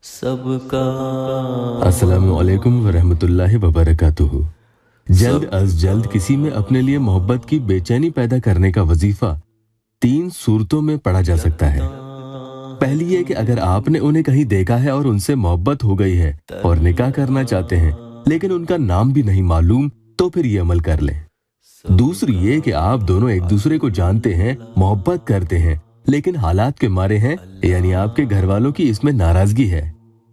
सबका। अस्सलामु अलैकुम वरहमतुल्लाहि वबरकातुहू। जल्द अज जल्द किसी में अपने लिए मोहब्बत की बेचैनी पैदा करने का वजीफा 3 सूरतों में पढ़ा जा सकता है। पहली ये कि अगर आपने उन्हें कहीं देखा है और उनसे मोहब्बत हो गई है और निकाह करना चाहते हैं लेकिन उनका नाम भी नहीं मालूम, तो फिर ये अमल कर लें। दूसरी ये कि आप दोनों एक दूसरे को जानते हैं, मोहब्बत करते हैं, लेकिन हालात के मारे हैं, यानी आपके घर वालों की इसमें नाराजगी है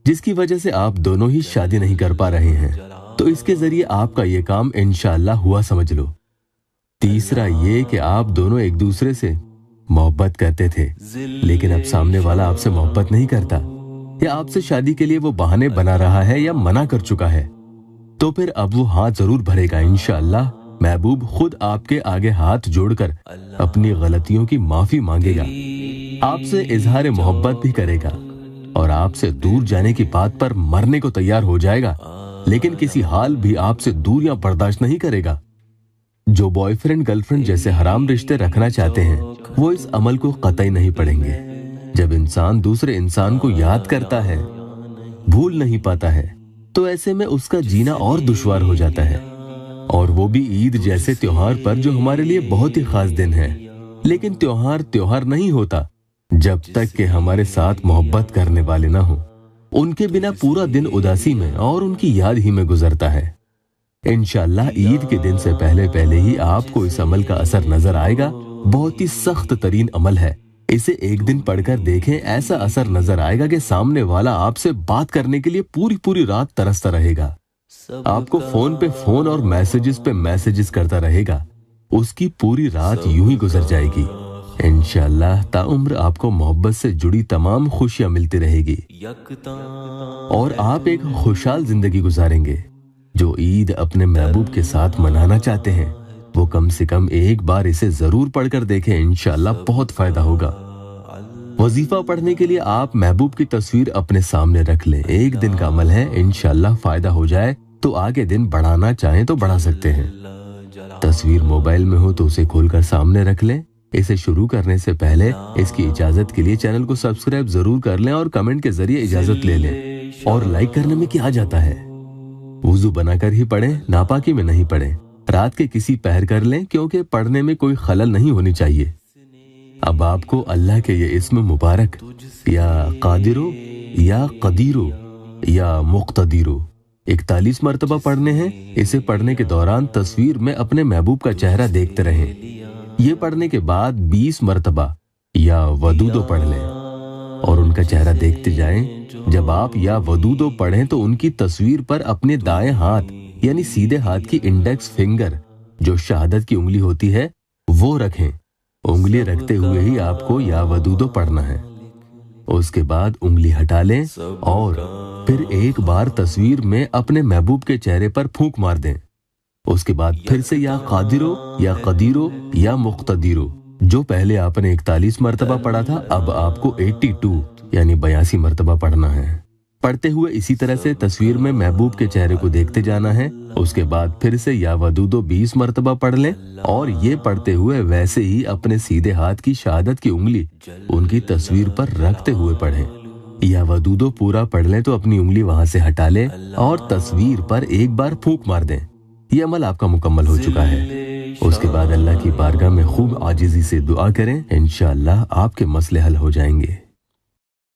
जिसकी वजह से आप दोनों ही शादी नहीं कर पा रहे हैं, तो इसके जरिए आपका ये काम इंशाअल्लाह हुआ समझ लो। तीसरा ये कि आप दोनों एक दूसरे से मोहब्बत करते थे लेकिन अब सामने वाला आपसे मोहब्बत नहीं करता या आपसे शादी के लिए वो बहाने बना रहा है या मना कर चुका है, तो फिर अब वो हाथ जरूर भरेगा। इंशाअल्लाह महबूब खुद आपके आगे हाथ जोड़कर अपनी गलतियों की माफी मांगेगा, आपसे इजहार मोहब्बत भी करेगा और आपसे दूर जाने की बात पर मरने को तैयार हो जाएगा, लेकिन किसी हाल भी आपसे दूरियां बर्दाश्त नहीं करेगा। जो बॉयफ्रेंड गर्लफ्रेंड जैसे हराम रिश्ते रखना चाहते हैं वो इस अमल को कतई नहीं पढ़ेंगे। जब इंसान दूसरे इंसान को याद करता है, भूल नहीं पाता है, तो ऐसे में उसका जीना और दुश्वार हो जाता है, और वो भी ईद जैसे त्योहार पर जो हमारे लिए बहुत ही खास दिन है। लेकिन त्योहार त्योहार नहीं होता जब तक कि हमारे साथ मोहब्बत करने वाले ना हो। उनके बिना पूरा दिन उदासी में और उनकी याद ही में गुजरता है। इंशाअल्लाह ईद के दिन से पहले पहले ही आपको इस अमल का असर नजर आएगा। बहुत ही सख्त तरीन अमल है, इसे एक दिन पढ़कर देखें, ऐसा असर नजर आएगा कि सामने वाला आपसे बात करने के लिए पूरी पूरी रात तरसता रहेगा, आपको फोन पे फोन और मैसेजेस पे मैसेजेस करता रहेगा। उसकी पूरी रात यूं ही गुजर जाएगी। इंशाअल्लाह ताउम्र आपको मोहब्बत से जुड़ी तमाम खुशियां मिलती रहेगी और आप एक खुशहाल जिंदगी गुजारेंगे। जो ईद अपने महबूब के साथ मनाना चाहते हैं वो कम से कम एक बार इसे जरूर पढ़कर देखें, इंशाअल्लाह बहुत फायदा होगा। वजीफा पढ़ने के लिए आप महबूब की तस्वीर अपने सामने रख लें। एक दिन का अमल है, इंशाअल्लाह फायदा हो जाए तो आगे दिन बढ़ाना चाहें तो बढ़ा सकते हैं। तस्वीर मोबाइल में हो तो उसे खोलकर सामने रख लें। इसे शुरू करने से पहले इसकी इजाजत के लिए चैनल को सब्सक्राइब जरूर कर लें और कमेंट के जरिए इजाजत ले लें। और लाइक करने में क्या जाता है, वुजू बनाकर ही पढ़ें, नापाकी में नहीं पढ़ें। रात के किसी पहर कर लें क्योंकि पढ़ने में कोई खलल नहीं होनी चाहिए। अब आपको अल्लाह के ये इस्म मुबारक या कादिरो या कदीरो या मुक्तदीरो 41 मरतबा पढ़ने हैं। इसे पढ़ने के दौरान तस्वीर में अपने महबूब का चेहरा देखते रहें। ये पढ़ने के बाद 20 मरतबा या वदूदो पढ़ लें और उनका चेहरा देखते जाएं। जब आप या वदूदो पढ़ें तो उनकी तस्वीर पर अपने दाएं हाथ यानी सीधे हाथ की इंडेक्स फिंगर जो शहादत की उंगली होती है वो रखें। उंगली रखते हुए ही आपको या वदूदो पढ़ना है। उसके बाद उंगली हटा लें और फिर एक बार तस्वीर में अपने महबूब के चेहरे पर फूंक मार दें। उसके बाद फिर से या कादिरो या कदीरो या मुक्तदीरो, जो पहले आपने 41 मरतबा पढ़ा था अब आपको 82 यानी 82 मरतबा पढ़ना है। पढ़ते हुए इसी तरह से तस्वीर में महबूब के चेहरे को देखते जाना है। उसके बाद फिर से या वदूदो 20 मरतबा पढ़ लें और ये पढ़ते हुए वैसे ही अपने सीधे हाथ की शहादत की उंगली उनकी तस्वीर पर रखते हुए पढ़ें। या वदूदो पूरा पढ़ लें तो अपनी उंगली वहां से हटा लें और तस्वीर पर एक बार फूंक मार दें। ये अमल आपका मुकम्मल हो चुका है। उसके बाद अल्लाह की बारगाह में खूब आजिज़ी से दुआ करें, इंशाअल्लाह आपके मसले हल हो जाएंगे।